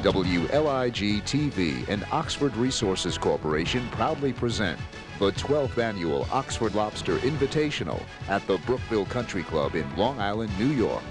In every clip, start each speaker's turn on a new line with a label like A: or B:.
A: WLIG-TV and Oxford Resources Corporation proudly present the 12th Annual Oxford Lobster Invitational at the Brookville Country Club in Long Island, New York.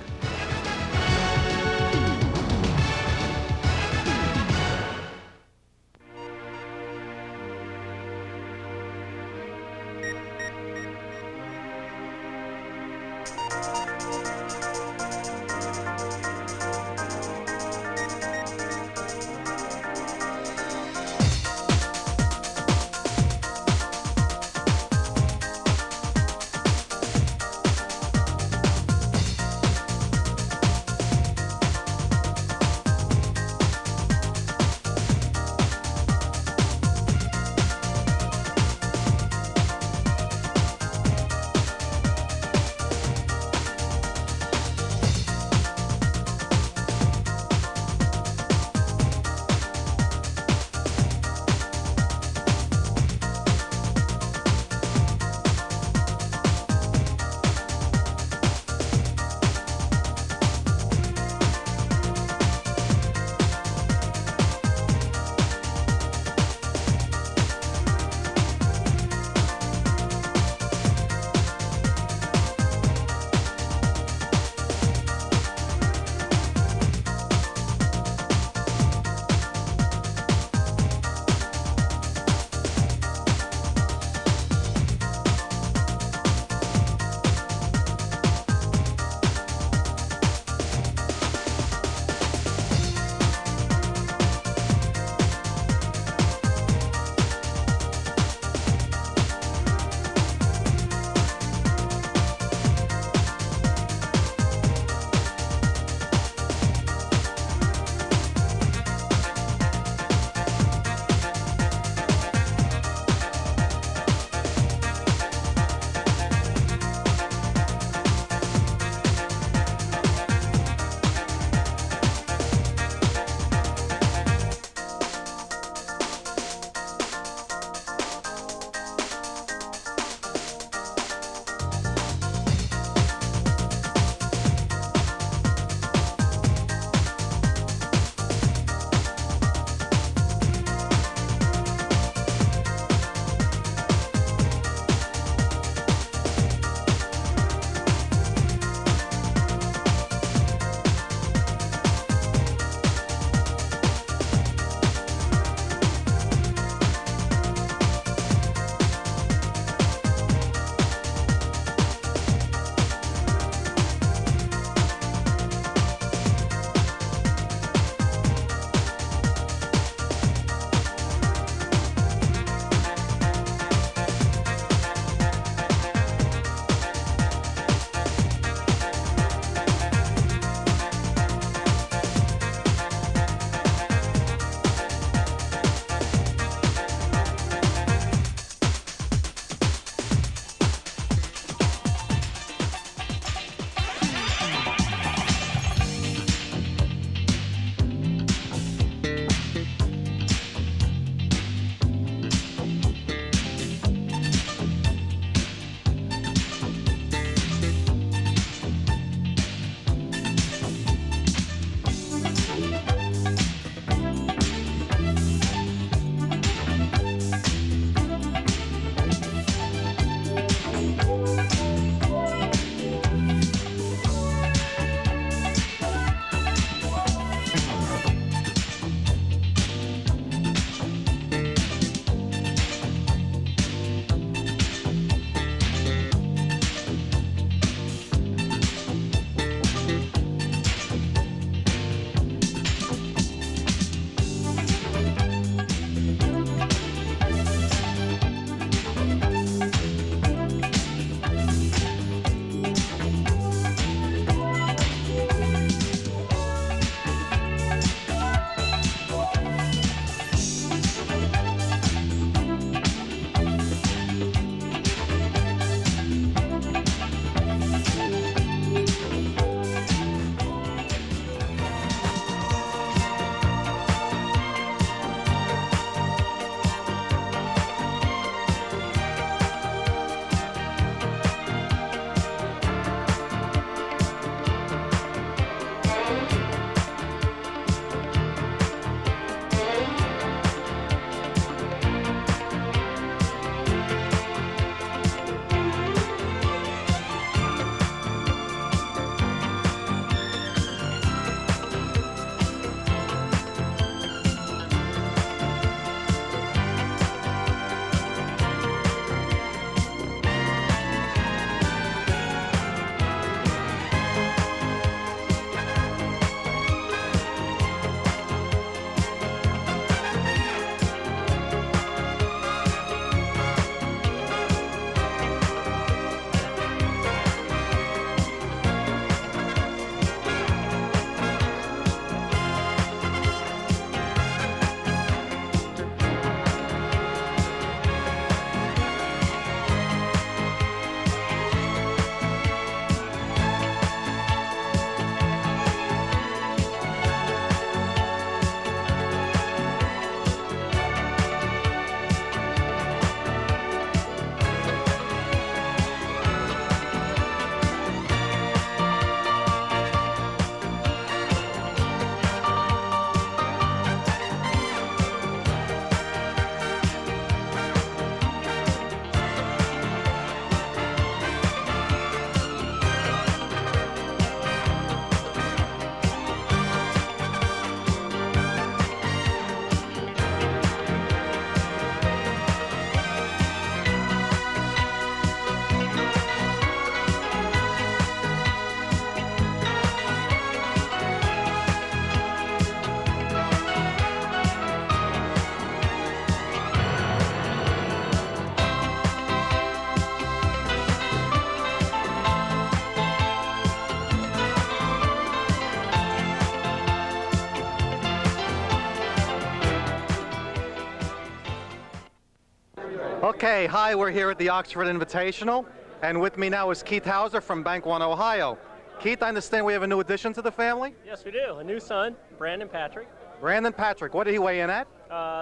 B: Okay, hi, we're here at the Oxford Invitational, and with me now is Keith Hauser from Bank One, Ohio. Keith, I understand we have a new addition to the family?
C: Yes, we do. A new son, Brandon Patrick.
B: Brandon Patrick, what did he weigh in at?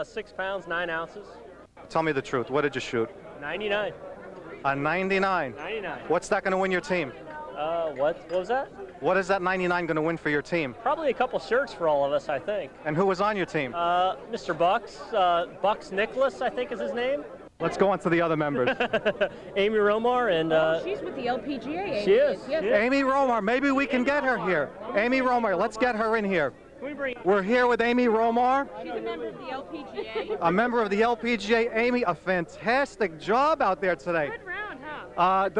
C: 6 pounds, 9 ounces.
B: Tell me the truth, what did you shoot?
C: 99.
B: A 99.
C: 99.
B: What's that going to win your team?
C: What was that?
B: What is that 99 going to win for your team?
C: Probably a couple shirts for all of us, I think.
B: And who was on your team?
C: Mr. Bucks. Bucks Nicholas, I think is his name.
B: Let's go on to the other members.
C: Amy Romar and...
D: she's with the LPGA. Amy.
C: She is.
D: Yes.
C: Yeah.
B: Amy Romar, maybe we can get her here. Amy Romar, let's get her in here. We're here with Amy Romar.
D: She's a member of the LPGA.
B: A member of the LPGA. Amy, a fantastic job out there today.
D: Good round, huh?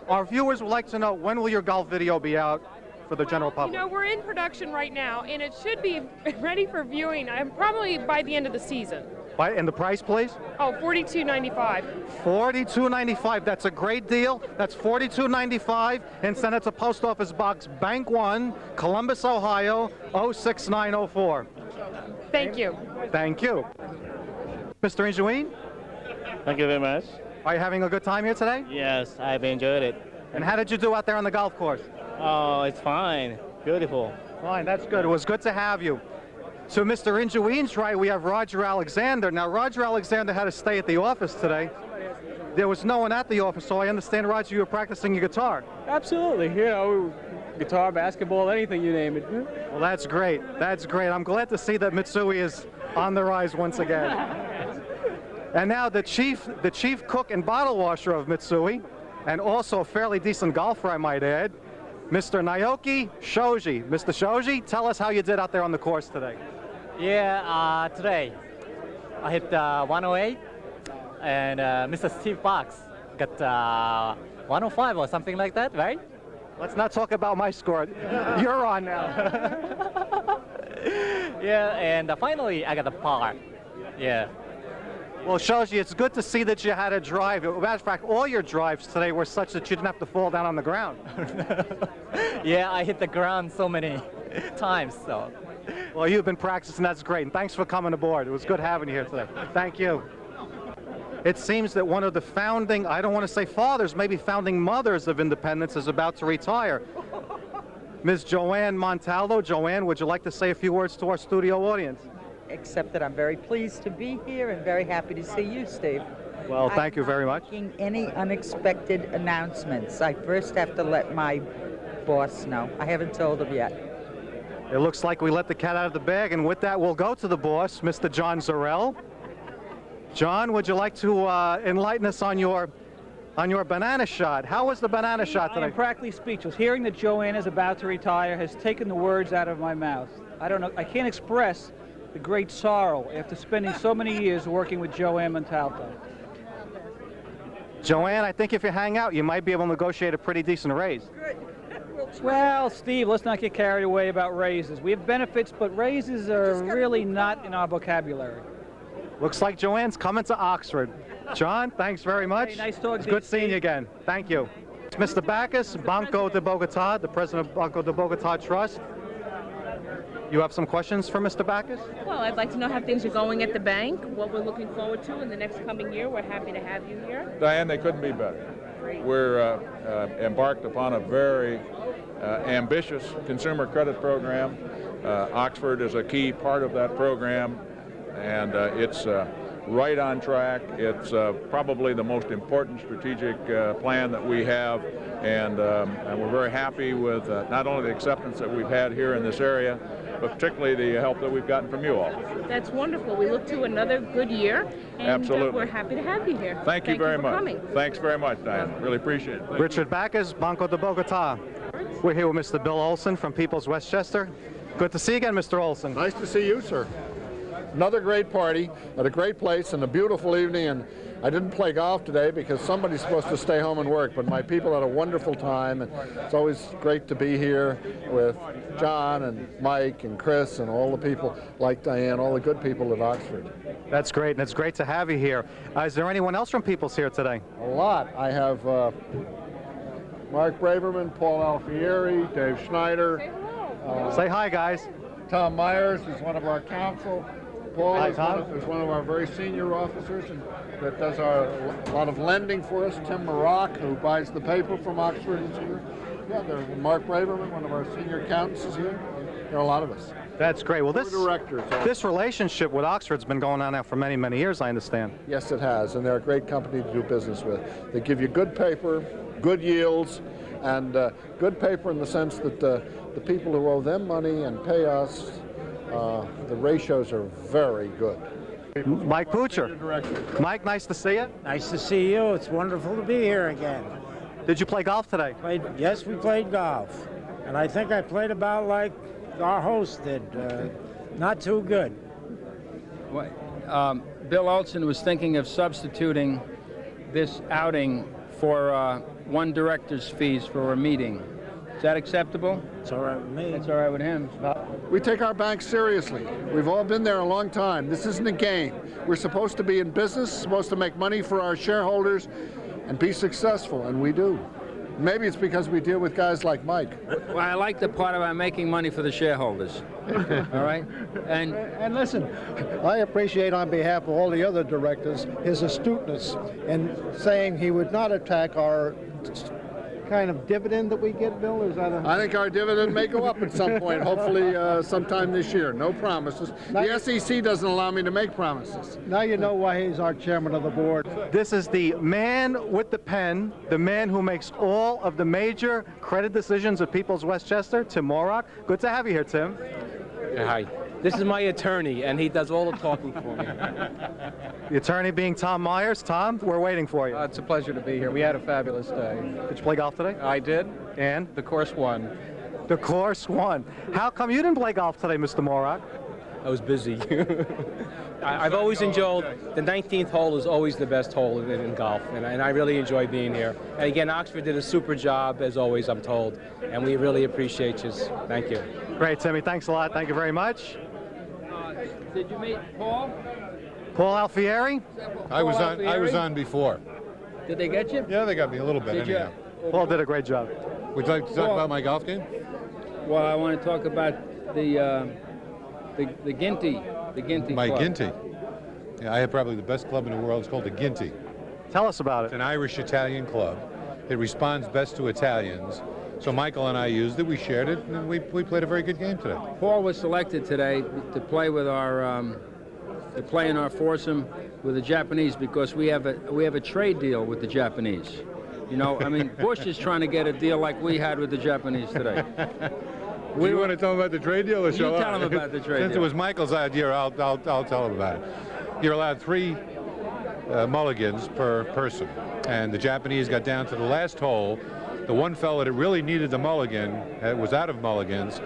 B: Our viewers would like to know, when will your golf video be out for the general public?
E: You know, we're in production right now, and it should be ready for viewing probably by the end of the season.
B: And the price, please?
E: Oh, $42.95.
B: $42.95. That's a great deal. That's $42.95, and send it to Post Office Box Bank 1, Columbus, Ohio, 06904.
E: Thank you.
B: Thank you. Mr. Injouin,
F: Thank you very much.
B: are you having a good time here today?
F: Yes, I've enjoyed it.
B: And how did you do out there on the golf course?
F: Oh, it's fine. Beautiful.
B: Fine, that's good. It was good to have you. So Mr. Injouin's right, we have Roger Alexander. Now, Roger Alexander had to stay at the office today. There was no one at the office, so I understand, Roger, you were practicing your guitar.
G: Absolutely, you know, guitar, basketball, anything you name it.
B: Well, that's great. That's great. I'm glad to see that Mitsui is on the rise once again. And now the chief cook and bottle washer of Mitsui, and also a fairly decent golfer, I might add, Mr. Naoki Shoji. Mr. Shoji, tell us how you did out there on the course today.
F: Yeah, today I hit 108, and Mr. Steve Box got 105 or something like that, right?
B: Let's not talk about my score. You're on now.
F: Yeah, and finally I got a par. Yeah.
B: Well, Shoji, it's good to see that you had a drive. As a matter of fact, all your drives today were such that you didn't have to fall down on the ground.
F: Yeah, I hit the ground so many times, so.
B: Well, you've been practicing. That's great. And thanks for coming aboard. It was good having you here today. Thank you. It seems that one of the founding, I don't want to say fathers, maybe founding mothers of independence is about to retire. Ms. Joanne Montaldo. Joanne, would you like to say a few words to our studio audience?
H: Except that I'm very pleased to be here and very happy to see you, Steve.
B: Well, thank you very much.
H: Making any unexpected announcements. I first have to let my boss know. I haven't told him yet.
B: It looks like we let the cat out of the bag, and with that, we'll go to the boss, Mr. John Zarell. John, would you like to enlighten us on your banana shot? How was the banana shot
G: I
B: today?
G: am practically speechless. Hearing that Joanne is about to retire has taken the words out of my mouth. I don't know. I can't express the great sorrow after spending so many years working with Joanne Montalto.
B: Joanne, I think if you hang out, you might be able to negotiate a pretty decent raise.
G: Well, Steve, let's not get carried away about raises. We have benefits, but raises are really not in our vocabulary.
B: Looks like Joanne's coming to Oxford. John, thanks very much.
G: Hey, nice talking
B: It's
G: to you,
B: good seeing
G: Steve.
B: you again. Thank you. Mr. Backus, Banco de Bogota, the president of Banco de Bogota Trust. You have some questions for Mr. Backus?
D: Well, I'd like to know how things are going at the bank, what we're looking forward to in the next coming year. We're happy to have you here.
I: Diane, they couldn't be better.
D: Great.
I: We're embarked upon a very ambitious consumer credit program. Oxford is a key part of that program, and it's right on track. It's probably the most important strategic plan that we have, and we're very happy with not only the acceptance that we've had here in this area, but particularly the help that we've gotten from you all.
D: That's wonderful. We look to another good year, and
I: Absolutely.
D: we're happy to have you here.
I: Thank you very
D: for
I: much.
D: Coming.
I: Thanks very much, Diane. Really appreciate it.
B: Richard Backus, Banco de Bogota. We're here with Mr. Bill Olson from People's Westchester. Good to see you again, Mr. Olson.
J: Nice to see you, sir. Another great party at a great place and a beautiful evening. And I didn't play golf today because somebody's supposed to stay home and work, but my people had a wonderful time, and it's always great to be here with John and Mike and Chris and all the people like Diane, all the good people at Oxford.
B: That's great, and it's great to have you here. Is there anyone else from People's here today?
J: A lot. I have Mark Braverman, Paul Alfieri, Dave Schneider,
B: Say hi, guys.
J: Tom Myers, who's one of our council, Paul
B: Hi,
J: is
B: Tom.
J: one of our very senior officers and that does a lot of lending for us. Tim Maroc, who buys the paper from Oxford, is here. Yeah, Mark Braverman, one of our senior accountants, is here. There are a lot of us.
B: That's great. Well,
J: Directors.
B: this relationship with Oxford's been going on now for many, many years, I understand.
J: Yes, it has, and they're a great company to do business with. They give you good paper, good yields, and good paper in the sense that the people who owe them money and pay us, the ratios are very good.
B: Mike Poocher. Mike, nice to see you.
K: Nice to see you. It's wonderful to be here again.
B: Did you play golf today?
K: Yes, we played golf. And I think I played about like our host did. Not too good.
L: Bill Olson was thinking of substituting this outing for one director's fees for a meeting. Is that acceptable?
K: It's all right with me.
L: It's all right with him.
J: We take our bank seriously. We've all been there a long time. This isn't a game. We're supposed to be in business, supposed to make money for our shareholders and be successful, and we do. Maybe it's because we deal with guys like Mike.
L: Well, I like the part about making money for the shareholders. All right?
M: And listen, I appreciate on behalf of all the other directors his astuteness in saying he would not attack our kind of dividend that we get, Bill. Is that
J: I think our dividend may go up at some point, hopefully sometime this year. No promises. The SEC doesn't allow me to make promises.
M: Now you know why he's our chairman of the board.
B: This is the man with the pen, the man who makes all of the major credit decisions at People's Westchester, Tim Maroc. Good to have you here, Tim.
N: Hi. This is my attorney, and he does all the talking for me.
B: The attorney being Tom Myers. Tom, we're waiting for you.
N: It's a pleasure to be here. We had a fabulous day.
B: Did you play golf today?
N: I did.
B: And?
N: The course won.
B: The course won. How come you didn't play golf today, Mr. Maroc?
N: I was busy. I've always enjoyed, the 19th hole is always the best hole in golf, and I really enjoy being here. And again, Oxford did a super job, as always, I'm told, and we really appreciate you. Thank you.
B: Great, Timmy. Thanks a lot. Thank you very much.
L: Did you meet Paul?
B: Paul Alfieri?
O: I was on before.
L: Did they get you?
O: Yeah, they got me a little bit.
L: Did you?
O: Anyhow.
B: Paul did a great job.
O: Would you like to talk about my golf game?
L: Well, I want to talk about the Ginty. The Ginty
O: My
L: club.
O: Ginty. Yeah, I have probably the best club in the world. It's called the Ginty.
B: Tell us about it.
O: It's an Irish-Italian club. It responds best to Italians. So Michael and I used it, we shared it, and we played a very good game today.
L: Paul was selected today to play with our to play in our foursome with the Japanese because we have a trade deal with the Japanese. You know, I mean, Bush is trying to get a deal like we had with the Japanese today.
O: Do you want to tell him about the trade deal? Or
L: You tell him about the trade
O: Since
L: deal.
O: it was Michael's idea, I'll tell him about it. You're allowed 3 mulligans per person, and the Japanese got down to the last hole. The one fellow that really needed the mulligan was out of mulligans,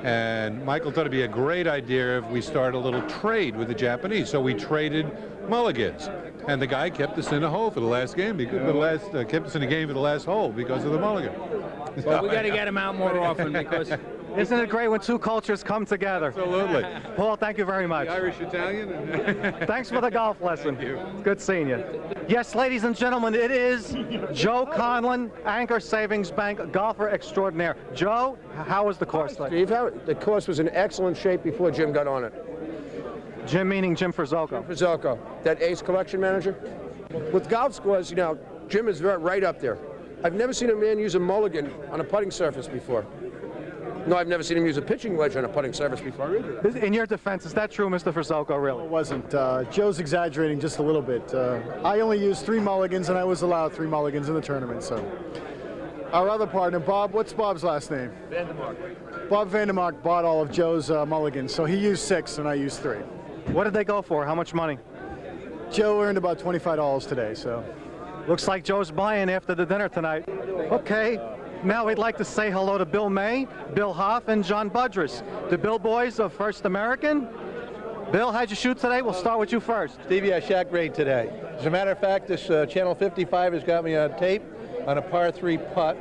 O: and Michael thought it'd be a great idea if we start a little trade with the Japanese. So we traded mulligans, and the guy kept us in a hole for the last game, kept us in the game for the last hole because of the mulligan.
L: Well, we got to get him out more often because.
B: Isn't it great when two cultures come together?
O: Absolutely.
B: Paul, thank you very much.
O: The Irish-Italian.
B: Thanks for the golf lesson.
O: Thank you.
B: Good seeing you. Yes, ladies and gentlemen, it is Joe Conlon, Anchor Savings Bank golfer extraordinaire. Joe, how was the course today?
P: Steve, the course was in excellent shape before Jim got on it.
B: Jim meaning Jim Frizzoco.
P: Jim Frizzoco, that ace collection manager. With golf scores, you know, Jim is right up there. I've never seen a man use a mulligan on a putting surface before. No, I've never seen him use a pitching wedge on a putting surface before either.
B: In your defense, is that true, Mr. Frizzoco, really?
M: It wasn't. Joe's exaggerating just a little bit. I only used 3 mulligans, and I was allowed 3 mulligans in the tournament. So, our other partner, Bob, what's Bob's last name?
P: Vandermark.
M: Bob Vandermark bought all of Joe's mulligans, so he used 6, and I used 3.
B: What did they go for? How much money?
M: Joe earned about $25 today, so.
B: Looks like Joe's buying after the dinner tonight. Okay. Now we'd like to say hello to Bill May, Bill Hoff, and John Budrus, the Bill boys of First American. Bill, how'd you shoot today? We'll start with you first.
Q: Stevie, I shot great today. As a matter of fact, this Channel 55 has got me on tape on a par 3 putt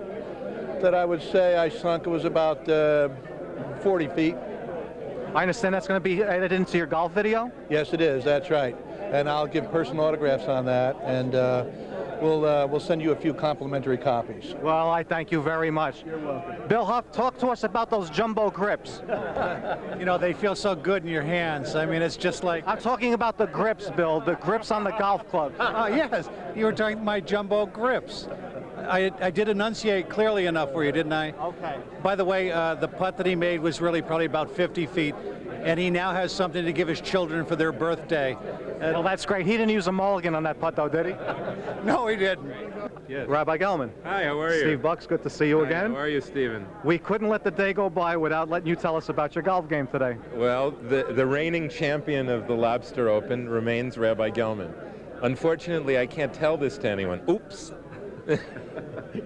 Q: that I would say I sunk. It was about 40 feet.
B: I understand that's going to be edited into your golf video?
Q: Yes, it is. That's right. And I'll give personal autographs on that. And we'll send you a few complimentary copies.
B: Well, I thank you very much.
Q: You're welcome.
B: Bill Huff, talk to us about those jumbo grips.
M: You know, they feel so good in your hands. I mean, it's just like...
B: I'm talking about the grips, Bill, the grips on the golf club.
M: Yes, you were talking my jumbo grips. I did enunciate clearly enough for you, didn't I?
B: Okay.
M: By the way, the putt that he made was really probably about 50 feet, and he now has something to give his children for their birthday.
B: Well, that's great. He didn't use a mulligan on that putt, though, did he?
M: No, he didn't.
R: Yes.
B: Rabbi Gelman.
R: Hi, how are you?
B: Steve Bucks, good to see you again.
R: How are you, Stephen?
B: We couldn't let the day go by without letting you tell us about your golf game today.
R: Well, the reigning champion of the Lobster Open remains Rabbi Gelman. Unfortunately, I can't tell this to anyone. Oops.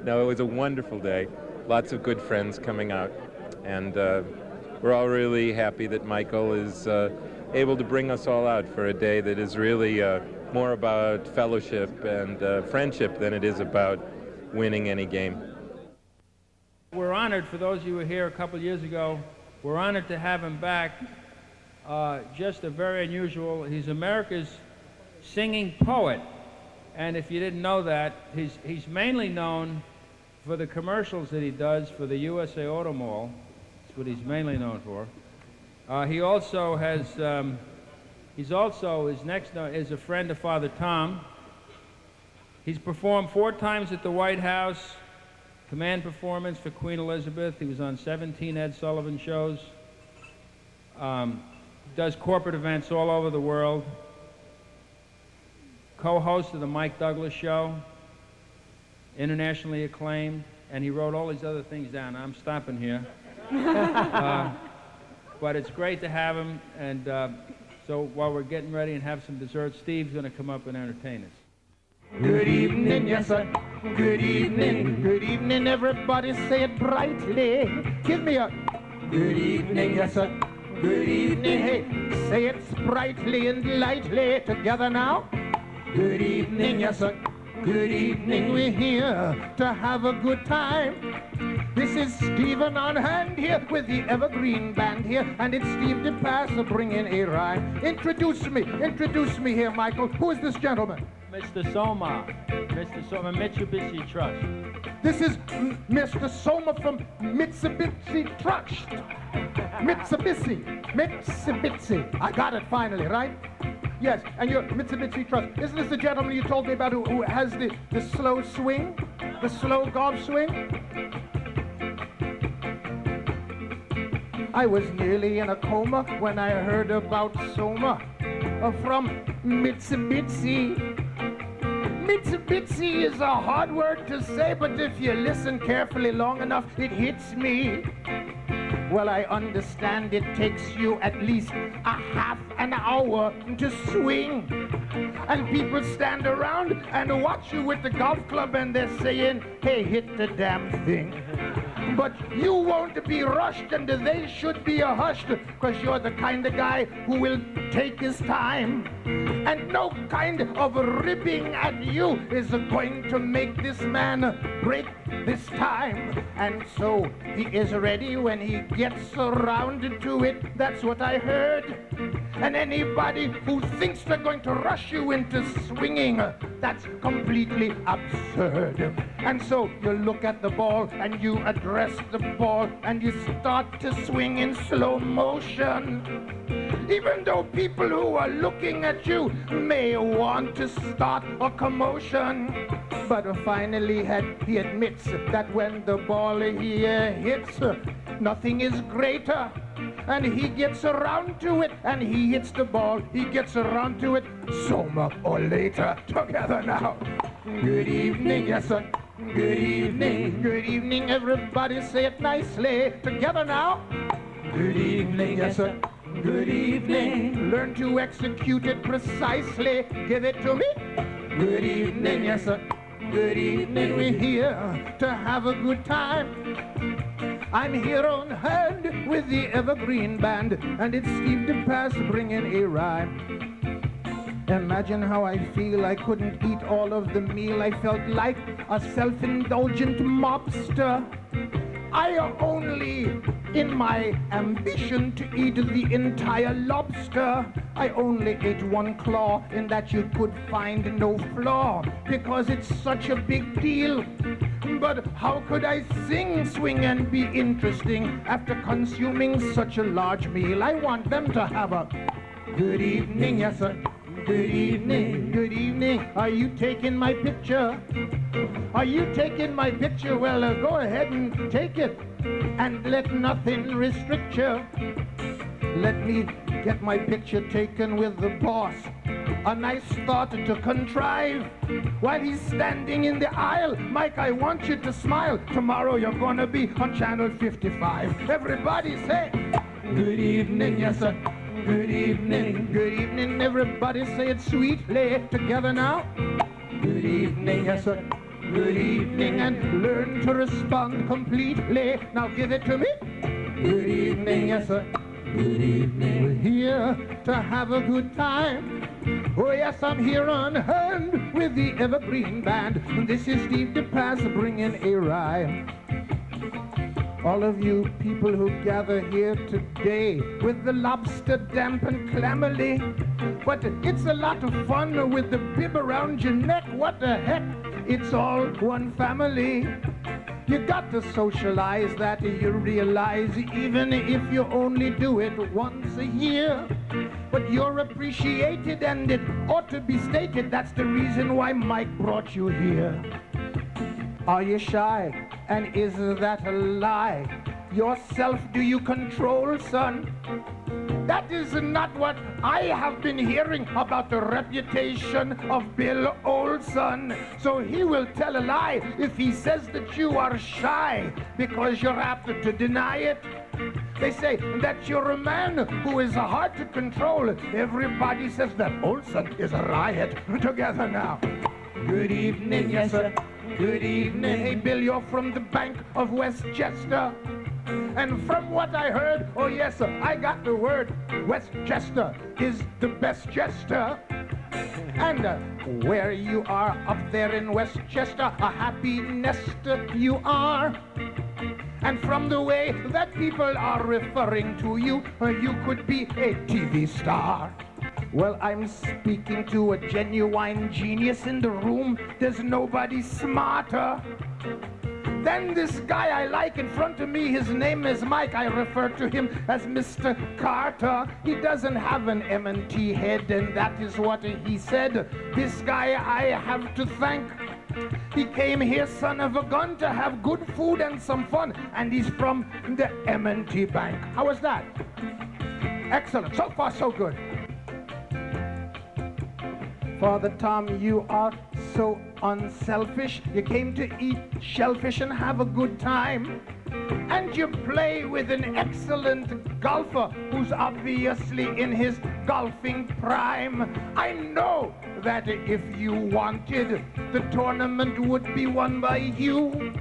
R: No, it was a wonderful day. Lots of good friends coming out. And we're all really happy that Michael is able to bring us all out for a day that is really more about fellowship and friendship than it is about winning any game.
L: We're honored, for those of you who were here a couple years ago, we're honored to have him back. Just a very unusual, he's America's singing poet. And if you didn't know that, he's mainly known for the commercials that he does for the USA Auto Mall. That's what he's mainly known for. He also has, his next is a friend of Father Tom. He's performed 4 times at the White House, command performance for Queen Elizabeth. He was on 17 Ed Sullivan shows. Does corporate events all over the world. Co-host of the Mike Douglas Show, internationally acclaimed, and he wrote all these other things down. I'm stopping here. But it's great to have him, and so while we're getting ready and have some dessert, Steve's going to come up and entertain us.
S: Good evening, yes sir. Good evening, everybody say it brightly. Give me a good evening, yes sir. Good evening, hey, say it sprightly and lightly together now. Good evening, yes sir. Good evening, we're here to have a good time. This is Stephen on hand here with the Evergreen Band here, and it's Steve DePass bringing a rhyme. Introduce me here, Michael. Who is this gentleman?
L: Mr. Soma, Mitsubishi Trust.
S: This is Mr. Soma from Mitsubishi Trust. Mitsubishi. I got it finally, right? Yes, and your Mitsubishi Trust. Isn't this the gentleman you told me about who has the slow swing? The slow golf swing? I was nearly in a coma when I heard about Soma from Mitsubishi. Mitsubishi is a hard word to say, but if you listen carefully long enough, it hits me. Well, I understand it takes you at least a half an hour to swing. And people stand around and watch you with the golf club and they're saying, hey, hit the damn thing. But you won't be rushed and they should be hushed, because you're the kind of guy who will take his time. And no kind of ribbing at you is going to make this man break this time. And so he is ready when he gets around to it. That's what I heard. And anybody who thinks they're going to rush you into swinging, that's completely absurd. And so you look at the ball and you address the ball and you start to swing in slow motion. Even though people who are looking at you may want to start a commotion. But finally he admits that when the ball he hits, nothing is greater. And he gets around to it, and he hits the ball. He gets around to it, sooner or later. Together now. Good evening, yes sir. Good evening, everybody say it nicely. Together now. Good evening, yes sir. Good evening. Learn to execute it precisely. Give it to me. Good evening, yes sir. Good evening, we're here to have a good time. I'm here on hand with the Evergreen Band, and it's Steve DePass bringing a rhyme. Imagine how I feel. I couldn't eat all of the meal. I felt like a self-indulgent mobster. I only In my ambition to eat the entire lobster, I only ate one claw, in that you could find no flaw, because it's such a big deal. But how could I sing, swing, and be interesting after consuming such a large meal? I want them to have a good evening, yes sir. Good evening, good evening. Are you taking my picture? Are you taking my picture? Well, go ahead and take it, and let nothing restrict you. Let me get my picture taken with the boss. A nice thought to contrive while he's standing in the aisle. Mike, I want you to smile. Tomorrow you're gonna be on channel 55. Everybody say, good evening, yes sir. Good evening, good evening. Everybody say it sweetly together now. Good evening, yes sir. Good evening, and learn to respond completely. Now give it to me. Good evening, yes sir. Good evening. We're here to have a good time. Oh yes, I'm here on hand with the Evergreen Band. This is Steve DePass bringing a rhyme. All of you people who gather here today with the lobster damp and clammily, but it's a lot of fun with the bib around your neck. What the heck? It's all one family. You got to socialize that, you realize, even if you only do it once a year. But you're appreciated, and it ought to be stated, that's the reason why Mike brought you here. Are you shy? And is that a lie? Yourself do you control, son? That is not what I have been hearing about the reputation of Bill Olson. So he will tell a lie if he says that you are shy, because you're apt to deny it. They say that you're a man who is hard to control. Everybody says that Olson is a riot. Together now. Good evening, yes sir. Good evening. Hey Bill, you're from the Bank of Westchester. And from what I heard, oh yes sir, I got the word, Westchester is the best jester. And where you are up there in Westchester, a happy nester you are. And from the way that people are referring to you, you could be a TV star. Well, I'm speaking to a genuine genius in the room. There's nobody smarter than this guy I like in front of me. His name is Mike. I refer to him as Mr. Carter. He doesn't have an M&T head, and that is what he said. This guy I have to thank. He came here, son of a gun, to have good food and some fun, and he's from the M&T Bank. How was that? Excellent. So far, so good. Father Tom, you are so unselfish. You came to eat shellfish and have a good time. And you play with an excellent golfer who's obviously in his golfing prime. I know that if you wanted, the tournament would be won by you.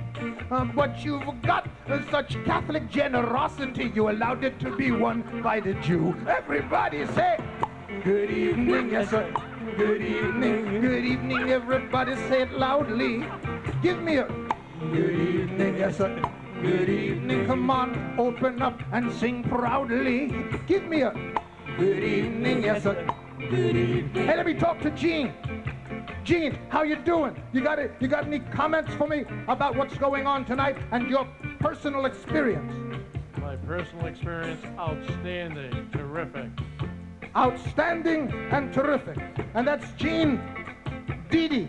S: But you've got such Catholic generosity, you allowed it to be won by the Jew. Everybody say, good evening, yes sir. Good evening, everybody say it loudly. Give me a good evening, yes sir. Good evening, come on, open up and sing proudly. Give me a good evening, yes sir. Good evening. Hey, let me talk to Gene. Gene, how you doing? You got any comments for me about what's going on tonight and your personal experience?
T: My personal experience, outstanding, terrific.
S: Outstanding and terrific. And that's Gene Didi.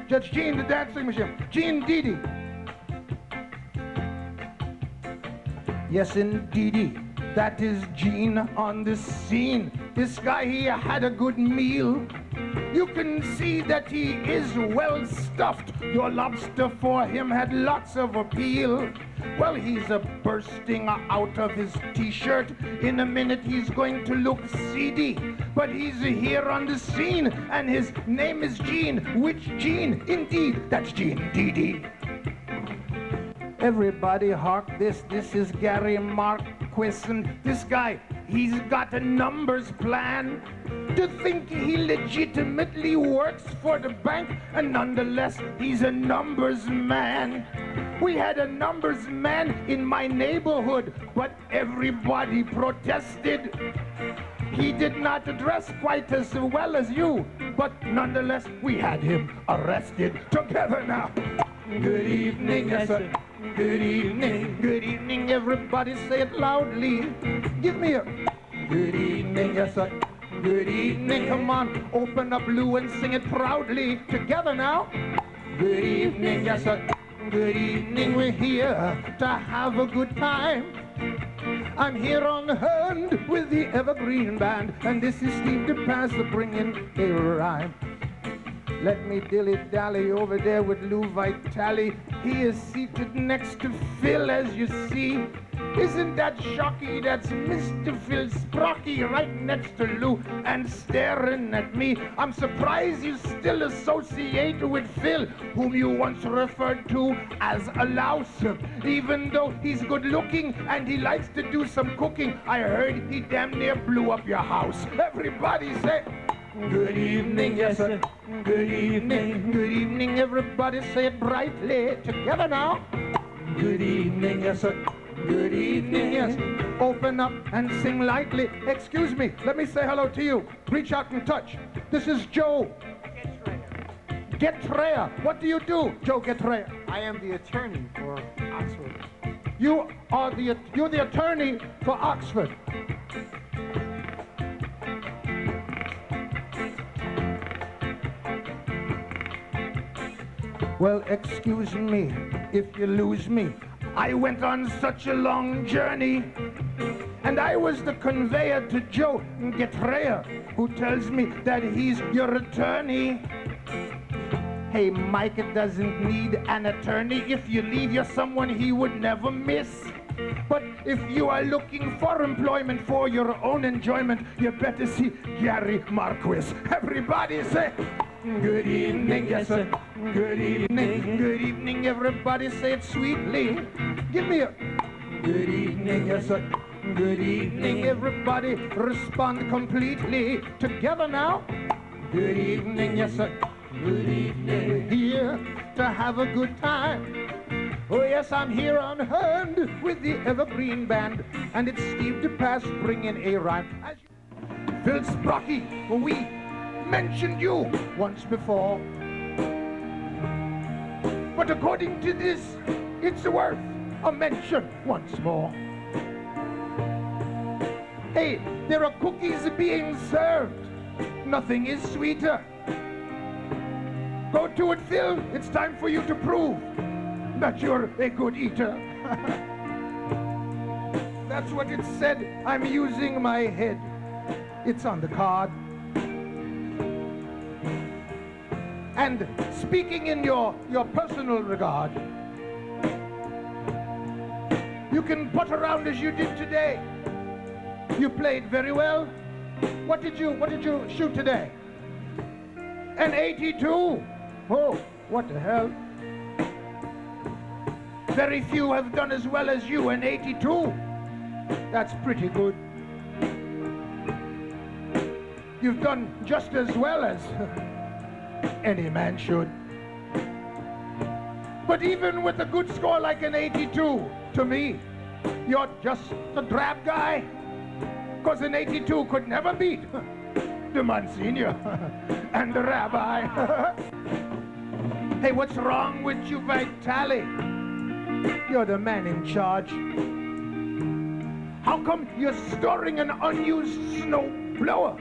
S: Judge Gene, the dancing machine. Gene Didi. Yes, indeedy. That is Gene on the scene. This guy here had a good meal. You can see that he is well stuffed. Your lobster for him had lots of appeal. Well, he's bursting out of his t-shirt. In a minute he's going to look seedy. But he's here on the scene, and his name is Gene. Which Gene? Indeed, that's Gene Didi. Everybody hark this. This is Gary Marquis, and this guy, he's got a numbers plan. To think he legitimately works for the bank, and nonetheless, he's a numbers man. We had a numbers man in my neighborhood, but everybody protested. He did not dress quite as well as you, but nonetheless, we had him arrested. Together now. Good evening, yes, sir. Good evening, good evening, everybody say it loudly. Give me a good evening, yes, sir. Good evening, come on, open up Lou and sing it proudly. Together now. Good evening, yes, sir. Good evening, we're here to have a good time. I'm here on hand with the Evergreen Band, and this is Steve DePass bringing a rhyme. Let me dilly-dally over there with Lou Vitale. He is seated next to Phil, as you see. Isn't that shocky? That's Mr. Phil Sprocky right next to Lou and staring at me. I'm surprised you still associate with Phil, whom you once referred to as a louse. Even though he's good looking and he likes to do some cooking, I heard he damn near blew up your house. Everybody say, good evening, yes sir. Good evening, everybody say it brightly. Together now. Good evening, yes sir. Good evening, yes. Open up and sing lightly. Excuse me, let me say hello to you. Reach out and touch. This is Joe Getreya. What do you do, Joe Getreya?
U: I am the attorney for Oxford.
S: You're the attorney for Oxford. Well, excuse me if you lose me. I went on such a long journey, and I was the conveyor to Joe Getreya, who tells me that he's your attorney. Hey, Mike doesn't need an attorney. If you leave your someone he would never miss. But if you are looking for employment for your own enjoyment, you better see Gary Marquis. Everybody say, good evening, yes sir. Good evening, everybody say it sweetly. Give me a good evening, yes sir. Good evening, everybody respond completely. Together now. Good evening, yes sir. Good evening, here to have a good time. Oh yes, I'm here on hand with the Evergreen Band, and it's Steve DePass bringing a rhyme. Phil Sprocky, we mentioned you once before, but according to this, it's worth a mention once more. Hey, there are cookies being served. Nothing is sweeter. Go to it, Phil. It's time for you to prove that you're a good eater. That's what it said. I'm using my head. It's on the card. And speaking in your personal regard, you can putt around as you did today. You played very well. What did you shoot today? An 82. Oh, what the hell? Very few have done as well as you, an 82. That's pretty good. You've done just as well as any man should. But even with a good score like an 82, to me, you're just a drab guy. Because an 82 could never beat the Monsignor and the Rabbi. Hey, what's wrong with you, Vitale? You're the man in charge. How come you're storing an unused snow blower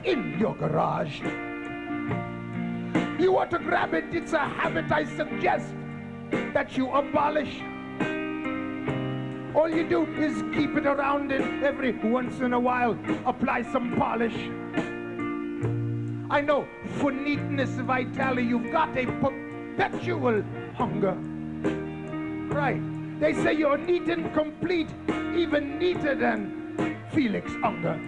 S: in your garage? You ought to grab it. It's a habit I suggest that you abolish. All you do is keep it around and every once in a while apply some polish. I know for neatness, Vitale, you've got a perpetual hunger. Right. They say you're neat and complete, even neater than Felix Unger.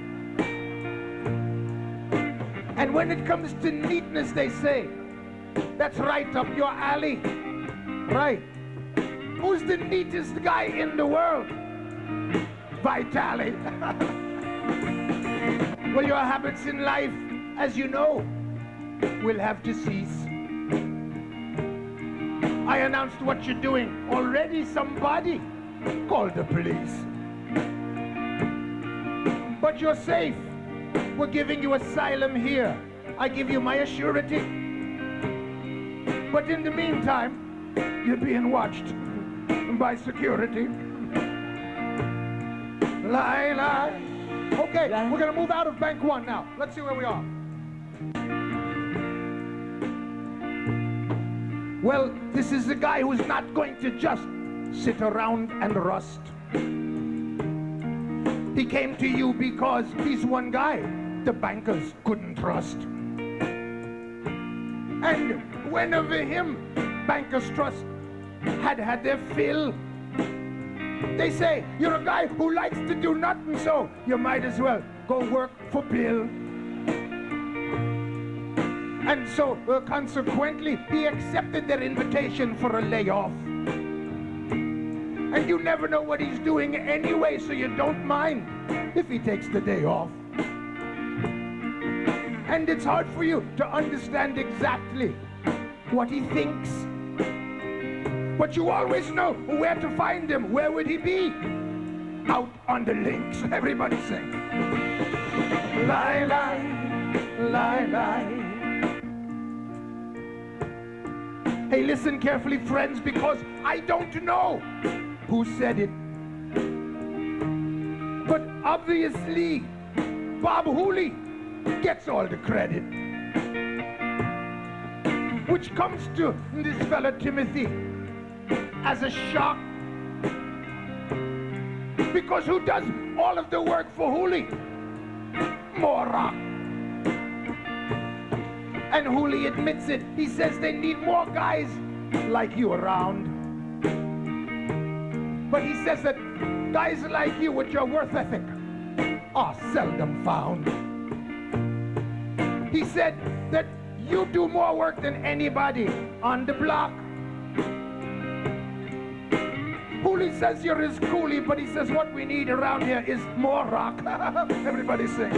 S: And when it comes to neatness, they say, that's right up your alley. Right. Who's the neatest guy in the world? Vitale. Well, your habits in life, as you know, will have to cease. I announced what you're doing. Already somebody called the police. But you're safe. We're giving you asylum here. I give you my assurity. But in the meantime, you're being watched by security. Lie, lie. Okay, we're gonna move out of Bank 1 now. Let's see where we are. Well, this is the guy who's not going to just sit around and rust. He came to you because he's one guy the bankers couldn't trust. And whenever him, bankers trust, had their fill. They say, you're a guy who likes to do nothing, so you might as well go work for Bill. And so, consequently, he accepted their invitation for a layoff. And you never know what he's doing anyway, so you don't mind if he takes the day off. And it's hard for you to understand exactly what he thinks. But you always know where to find him. Where would he be? Out on the links. Everybody sing. Lie, lie, lie, lie. Hey, listen carefully, friends, because I don't know who said it. But obviously, Bob Hooley gets all the credit. Which comes to this fella Timothy as a shock. Because who does all of the work for Hooley? More rock. And Hooley admits it. He says they need more guys like you around. But he says that guys like you with your worth ethic are seldom found. He said that you do more work than anybody on the block. Hooley says you're his coolie, but he says what we need around here is more rock. Everybody sing.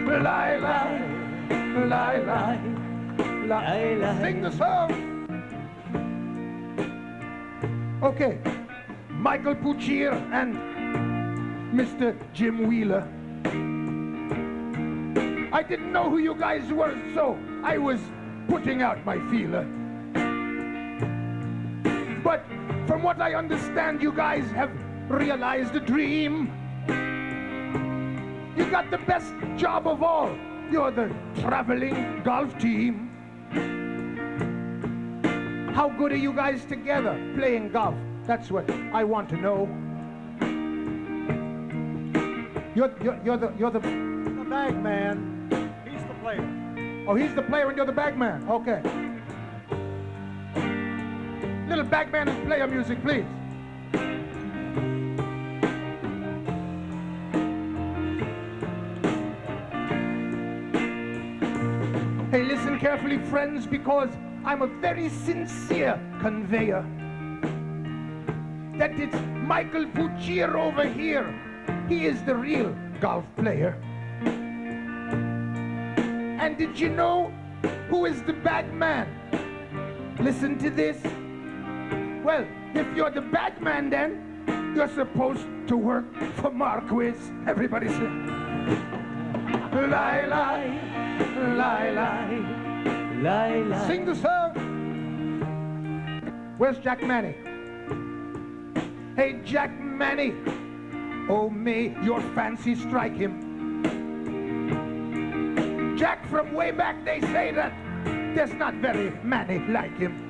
S: Lie, lie, lie, lie, lie, lie. Sing the song. Okay, Michael Puccier and Mr. Jim Wheeler. I didn't know who you guys were, so I was putting out my feeler. But from what I understand, you guys have realized a dream. You got the best job of all. You're the traveling golf team. How good are you guys together playing golf? That's what I want to know. You're the
M: bag man. He's the player.
S: Oh, he's the player and you're the bag man. Okay. Little bag man and player music, please. Hey, listen carefully, friends, because I'm a very sincere conveyor. That it's Michael Puccier over here. He is the real golf player. And did you know who is the bag man? Listen to this. Well, if you're the bag man, then you're supposed to work for Marquis. Everybody sing. Lie, lie, lie, lie, lie, lie. Sing the song. Where's Jack Manny? Hey, Jack Manny. Oh, may your fancy strike him. Jack, from way back, they say that there's not very many like him.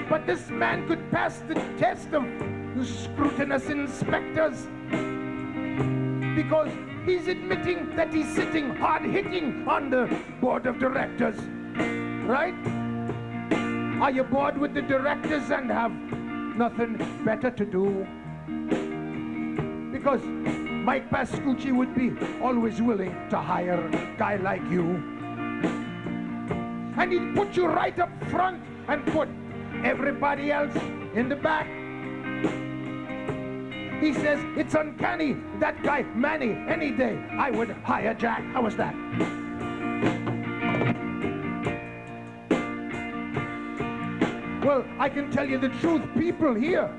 S: But this man could pass the test of scrutinous inspectors because he's admitting that he's sitting hard-hitting on the board of directors, right? Are you bored with the directors and have nothing better to do? Because Mike Pascucci would be always willing to hire a guy like you. And he'd put you right up front and put everybody else in the back. He says, it's uncanny, that guy Manny, any day I would hire Jack. How was that? Well, I can tell you the truth, people here,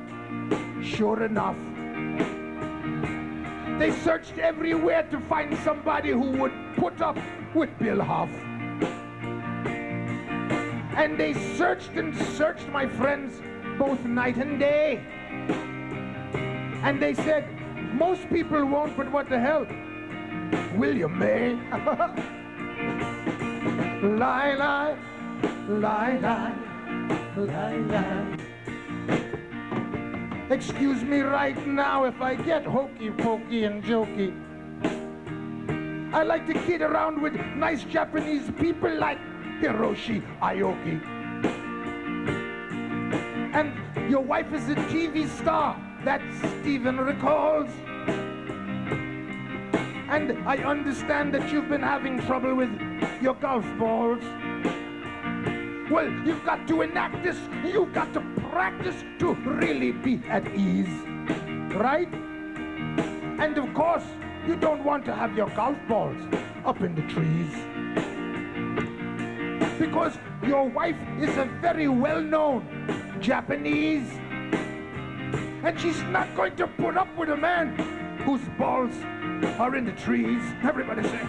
S: sure enough, they searched everywhere to find somebody who would put up with Bill Huff. And they searched and searched, my friends, both night and day. And they said, most people won't, but what the hell? William May. Lie, lie, lie, lie, lie, lie. Excuse me right now if I get hokey pokey and jokey. I like to kid around with nice Japanese people like Hiroshi Aoki. And your wife is a TV star that Stephen recalls. And I understand that you've been having trouble with your golf balls. Well, you've got to enact this. You've got to practice to really be at ease, right? And of course, you don't want to have your golf balls up in the trees, because your wife is a very well-known Japanese, and she's not going to put up with a man whose balls are in the trees. Everybody say,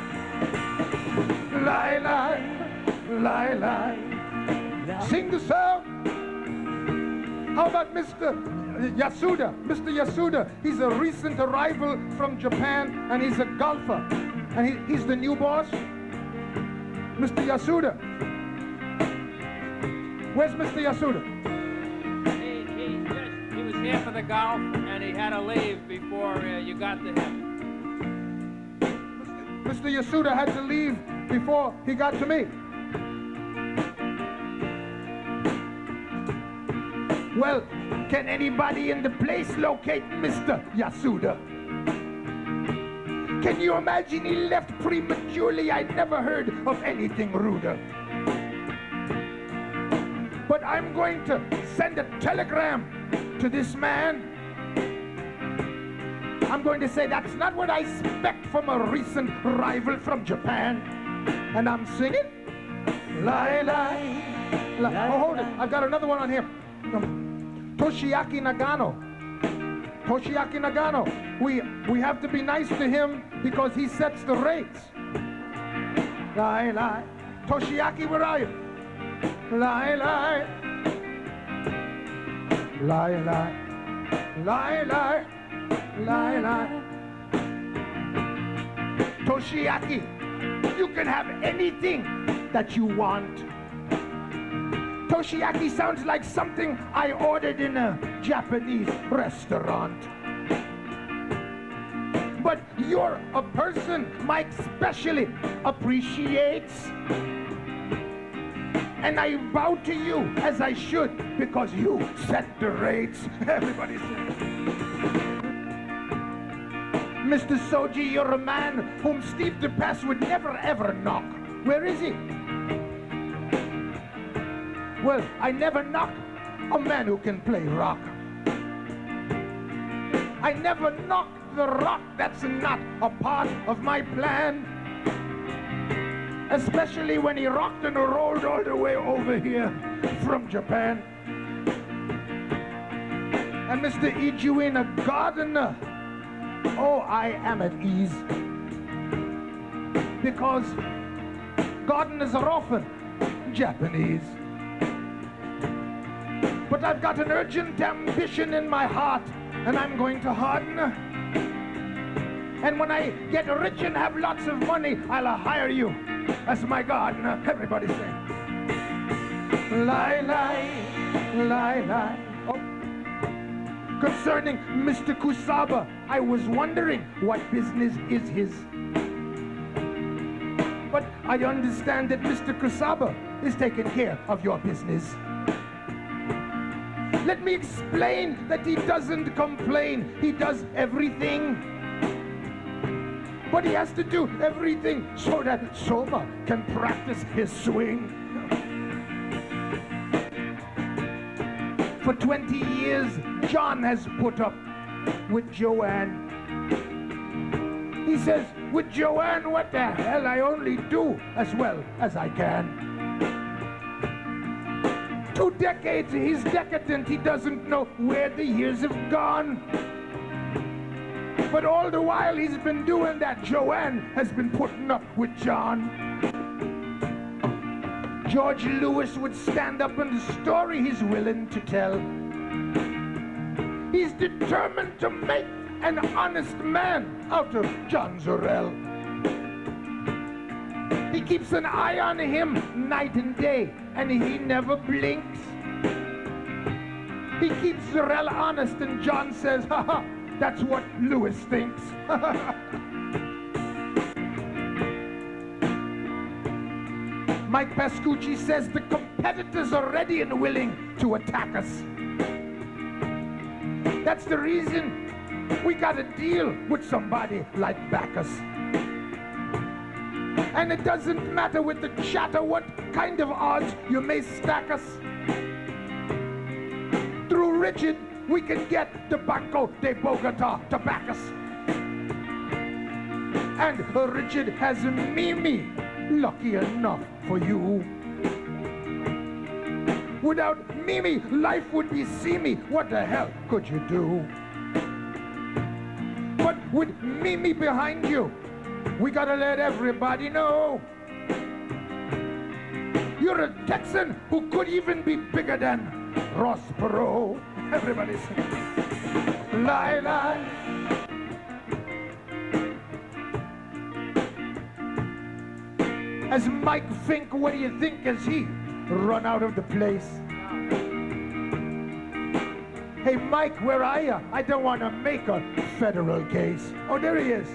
S: lie, lie, lie, lie. Sing the song. How about Mr. Yasuda? Mr. Yasuda, he's a recent arrival from Japan, and he's a golfer. And he's the new boss. Mr. Yasuda. Where's Mr. Yasuda?
A: He was here for the golf, and he had to leave before you got to him.
S: Mr. Yasuda had to leave before he got to me. Well, can anybody in the place locate Mr. Yasuda? Can you imagine he left prematurely? I never heard of anything ruder. But I'm going to send a telegram to this man. I'm going to say that's not what I expect from a recent rival from Japan. And I'm singing. Lie, lie, lie. Oh, hold it. I've got another one on here. Toshiaki Nagano. Toshiaki Nagano. We have to be nice to him because he sets the rates. Lie, lie. Toshiaki, where are you? Lie, lie. Lie, lie. Lie, lie. Lie, lie. Toshiaki, you can have anything that you want. Toshiaki sounds like something I ordered in a Japanese restaurant. But you're a person Mike specially appreciates. And I bow to you as I should because you set the rates. Everybody say. Mr. Soji, you're a man whom Steve DePass would never ever knock. Where is he? Well, I never knock a man who can play rock. I never knock the rock that's not a part of my plan. Especially when he rocked and rolled all the way over here from Japan. And Mr. Ijuin, a gardener. Oh, I am at ease. Because gardeners are often Japanese. But I've got an urgent ambition in my heart, and I'm going to harden. And when I get rich and have lots of money, I'll hire you as my gardener. Everybody sing. Lie, lie, lie, lie. Oh. Concerning Mr. Kusaba, I was wondering what business is his. But I understand that Mr. Kusaba is taking care of your business. Let me explain that he doesn't complain. He does everything. But he has to do everything so that Soma can practice his swing. For 20 years, John has put up with Joanne. He says, with Joanne, what the hell? I only do as well as I can. 2 decades he's decadent, he doesn't know where the years have gone. But all the while he's been doing that, Joanne has been putting up with John. George Lewis would stand up in the story he's willing to tell. He's determined to make an honest man out of John Zorel. He keeps an eye on him night and day, and he never blinks. He keeps Zorel honest, and John says, ha ha, that's what Lewis thinks. Mike Pascucci says the competitors are ready and willing to attack us. That's the reason we got to deal with somebody like Bacchus. And it doesn't matter with the chatter what kind of odds you may stack us. Through Richard, we can get the Banco de Bogota to back us. And Richard has Mimi, lucky enough for you. Without Mimi, life would be seamy. What the hell could you do? But with Mimi behind you, we gotta let everybody know you're a Texan who could even be bigger than Ross Perot. Everybody sing. Lie, lie. As Mike Fink, what do you think as he run out of the place? Hey Mike, where are you? I don't want to make a federal case. Oh, there he is.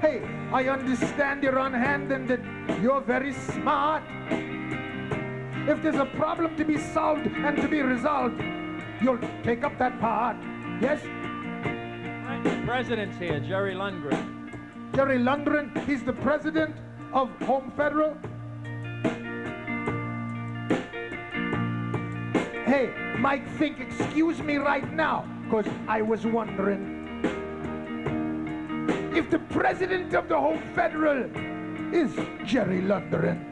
S: Hey, I understand you're on hand and that you're very smart. If there's a problem to be solved and to be resolved, you'll take up that part. Yes?
A: The president's here, Jerry Lundgren.
S: Jerry Lundgren, he's the president of Home Federal. Hey, Mike Fink, excuse me right now, because I was wondering if the president of the Home Federal is Jerry Lundgren.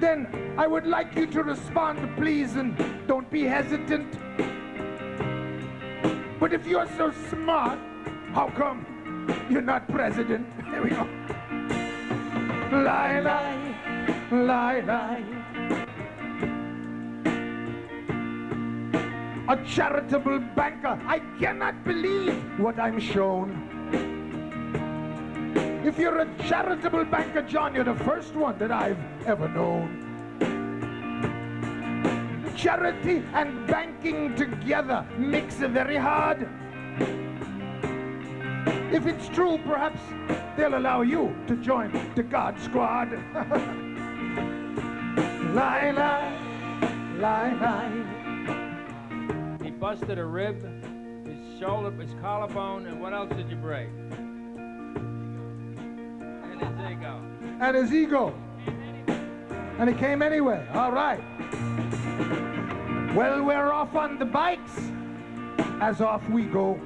S: Then I would like you to respond, please, and don't be hesitant. But if you're so smart, how come you're not president? There we go. Lie, lie, lie, lie. A charitable banker, I cannot believe what I'm shown. If you're a charitable banker, John, you're the first one that I've ever known. Charity and banking together makes it very hard. If it's true, perhaps they'll allow you to join the God Squad. Lie, lie, lie, lie.
A: He busted a rib, his shoulder, his collarbone, and what else did you break? And his ego.
S: And his ego. And he came anyway. All right. Well, we're off on the bikes, as off we go.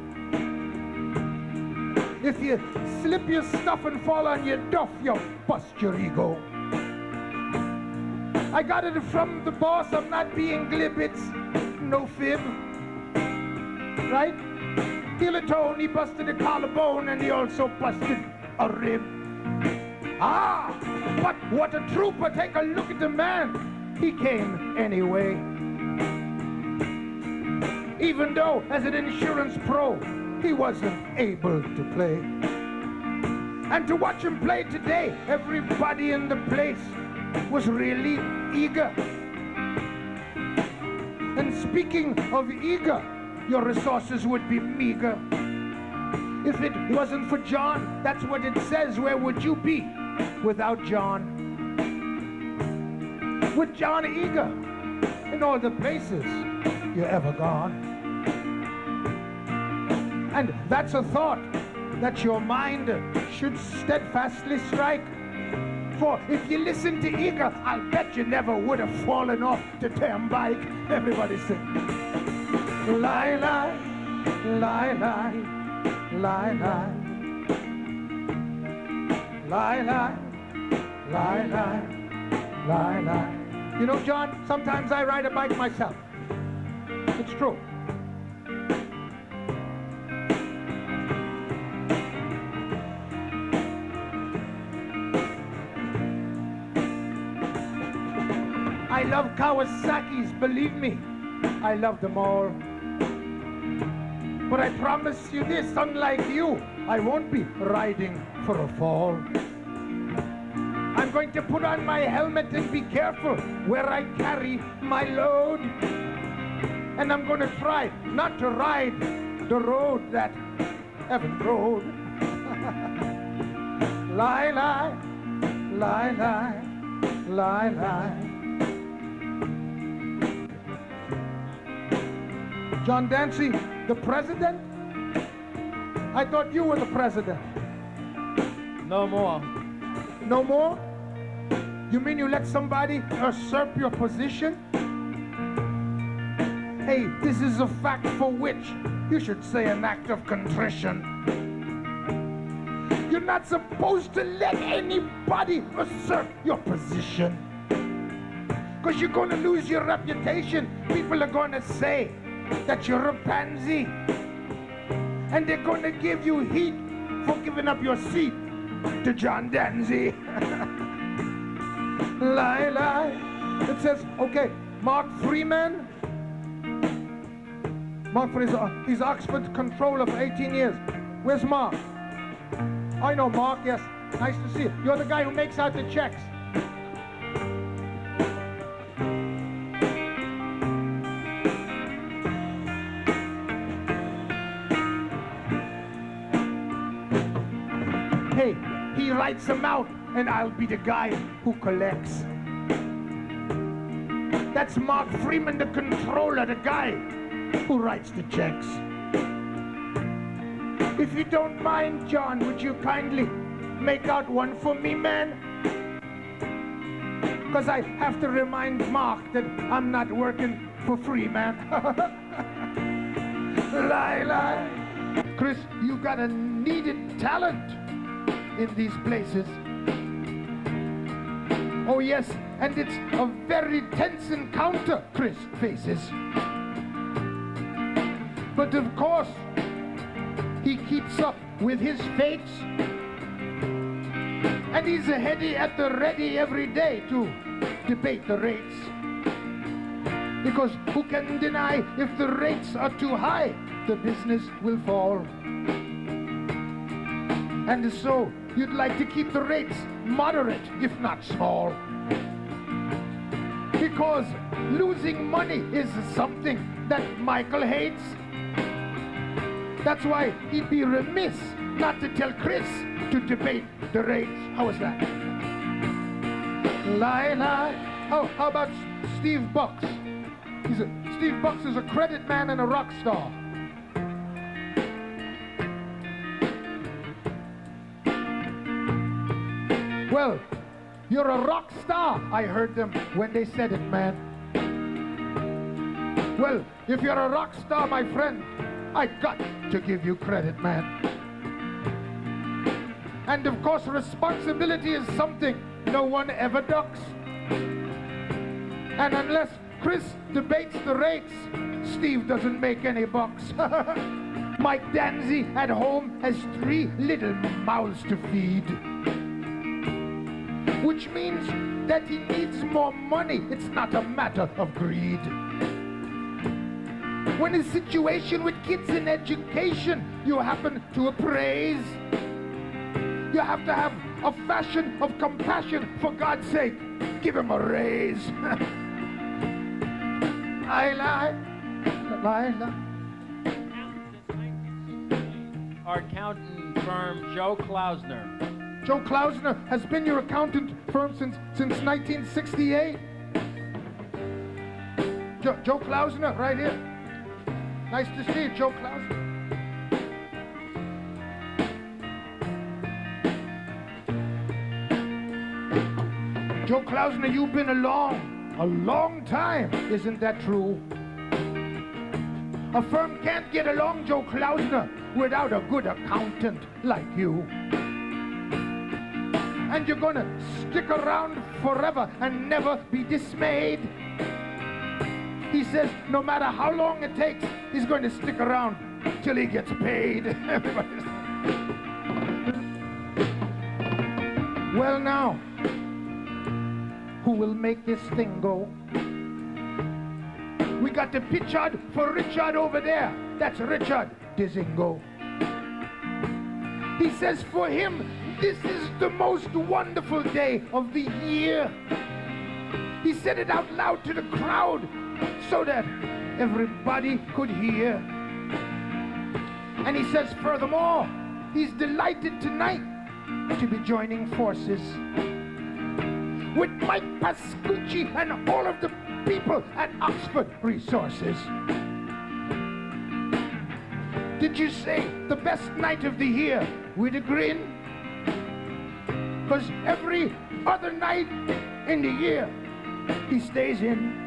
S: If you slip your stuff and fall on your duff, you'll bust your ego. I got it from the boss, I'm not being glib, it's no fib. Right? Heel a toe, he busted a collarbone, and he also busted a rib. Ah, but what a trooper, take a look at the man. He came anyway. Even though, as an insurance pro, he wasn't able to play. And to watch him play today, everybody in the place was really eager. And speaking of eager, your resources would be meager. If it wasn't for John, that's what it says, where would you be without John? With John eager in all the places you're ever gone. And that's a thought that your mind should steadfastly strike. For if you listen to eager, I'll bet you never would have fallen off the damn bike. Everybody sing. Lie, lie, lie, lie, lie, lie. Lie, lie, lie, lie. lie, lie. You know, John, sometimes I ride a bike myself. It's true. I love Kawasaki's, believe me. I love them all. But I promise you this, unlike you, I won't be riding for a fall. I'm going to put on my helmet and be careful where I carry my load. And I'm going to try not to ride the road that Evan rode. Lie, lie, lie, lie, lie, lie. John Dancy, the president? I thought you were the president.
A: No more.
S: No more? You mean you let somebody usurp your position? Hey, this is a fact for which you should say an act of contrition. You're not supposed to let anybody usurp your position. Because you're going to lose your reputation. People are going to say that you're a pansy. And they're going to give you heat for giving up your seat to John Danzy. Lie, lie. It says, okay, Mark Freeman. Mark Freeman, he's Oxford controller for 18 years. Where's Mark? I know Mark, yes. Nice to see you. You're the guy who makes out the checks. Hey, he writes them out, and I'll be the guy who collects. That's Mark Freeman, the controller, the guy who writes the checks. If you don't mind, John, would you kindly make out one for me, man? Because I have to remind Mark that I'm not working for free, man. Lie, lie. Chris, you got a needed talent in these places. Oh yes, and it's a very tense encounter Chris faces. But of course, he keeps up with his fates. And he's heady at the ready every day to debate the rates. Because who can deny if the rates are too high, the business will fall. And so you'd like to keep the rates moderate, if not small. Because losing money is something that Michael hates. That's why he'd be remiss not to tell Chris to debate the rates. How was that? Lie, lie. Oh, how about Steve Bucks? Steve Bucks is a credit man and a rock star. Well, you're a rock star, I heard them when they said it, man. Well, if you're a rock star, my friend, I got to give you credit, man. And of course, responsibility is something no one ever ducks. And unless Chris debates the rates, Steve doesn't make any bucks. Mike Danzy at home has 3 little mouths to feed. Which means that he needs more money. It's not a matter of greed. When a situation with kids in education you happen to appraise, you have to have a fashion of compassion. For God's sake, give him a raise. I lie.
A: Our accountant firm, Joe Klausner.
S: Joe Klausner has been your accountant firm since 1968. Joe Klausner, right here. Nice to see you, Joe Klausner. Joe Klausner, you've been along a long time. Isn't that true? A firm can't get along, Joe Klausner, without a good accountant like you. and you're gonna stick around forever and never be dismayed. He says no matter how long it takes, he's going to stick around till he gets paid. Everybody's... Well now, who will make this thing go? We got the Pitchard for Richard over there. That's Richard Dizingo. He says for him, this is the most wonderful day of the year. He said it out loud to the crowd so that everybody could hear. And he says furthermore, he's delighted tonight to be joining forces with Mike Pascucci and all of the people at Oxford Resources. Did you say the best night of the year with a grin? Because every other night in the year he stays in.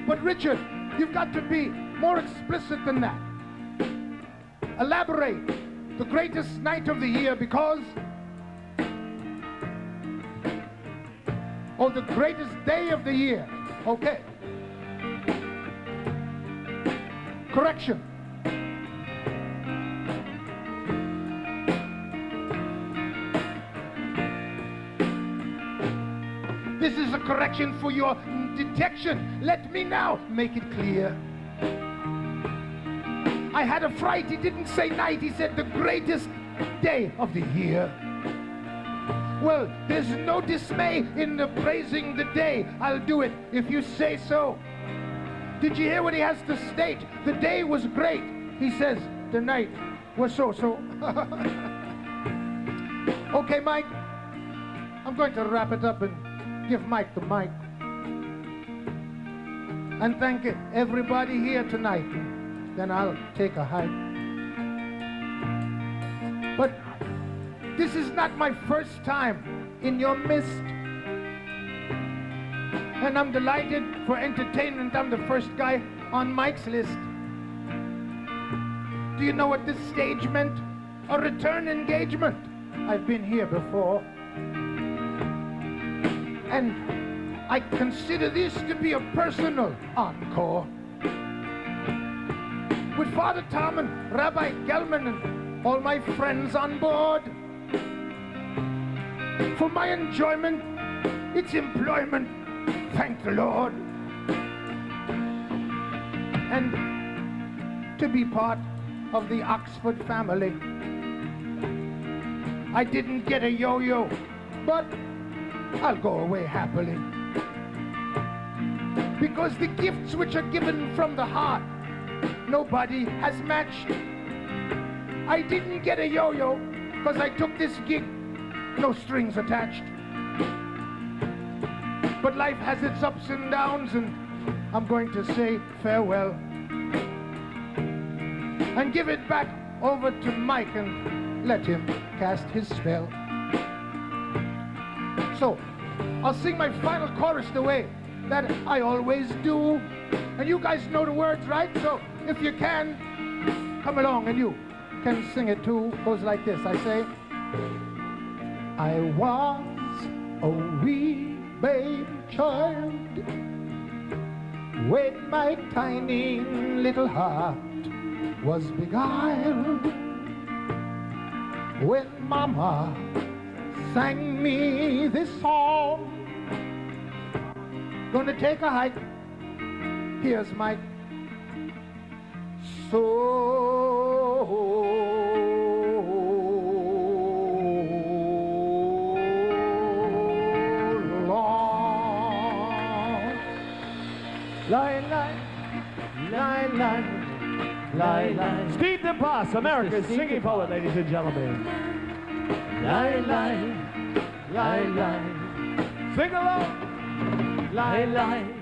S: But Richard, you've got to be more explicit than that. Elaborate. The greatest night of the year because... Oh, the greatest day of the year. Okay. Correction. This is a correction for your detection. Let me now make it clear. I had a fright. He didn't say night. He said the greatest day of the year. Well, there's no dismay in the praising the day. I'll do it if you say so. Did you hear what he has to state? The day was great. He says the night was so-so. Okay, Mike. I'm going to wrap it up and give Mike the mic. And thank everybody here tonight. Then I'll take a hike. But this is not my first time in your midst. And I'm delighted for entertainment. I'm the first guy on Mike's list. Do you know what this stage meant? A return engagement. I've been here before. And I consider this to be a personal encore. With Father Tom and Rabbi Gelman and all my friends on board. For my enjoyment, it's employment, thank the Lord. And to be part of the Oxford family. I didn't get a yo-yo, but I'll go away happily. Because the gifts which are given from the heart, nobody has matched. I didn't get a yo-yo because I took this gig, no strings attached. But life has its ups and downs, and I'm going to say farewell and give it back over to Mike and let him cast his spell. So I'll sing my final chorus the way that I always do. And you guys know the words, right? So if you can, come along and you can sing it too. It goes like this. I say, I was a wee babe child when my tiny little heart was beguiled. When Mama sang me this song, gonna take a hike. Here's Mike. So long.
C: Lie, lie, lie, lie, lie, lie. Steve the Boss, America's singing poet, ladies and gentlemen. Lie, lie, lie, lie. Sing along. Lie, lie.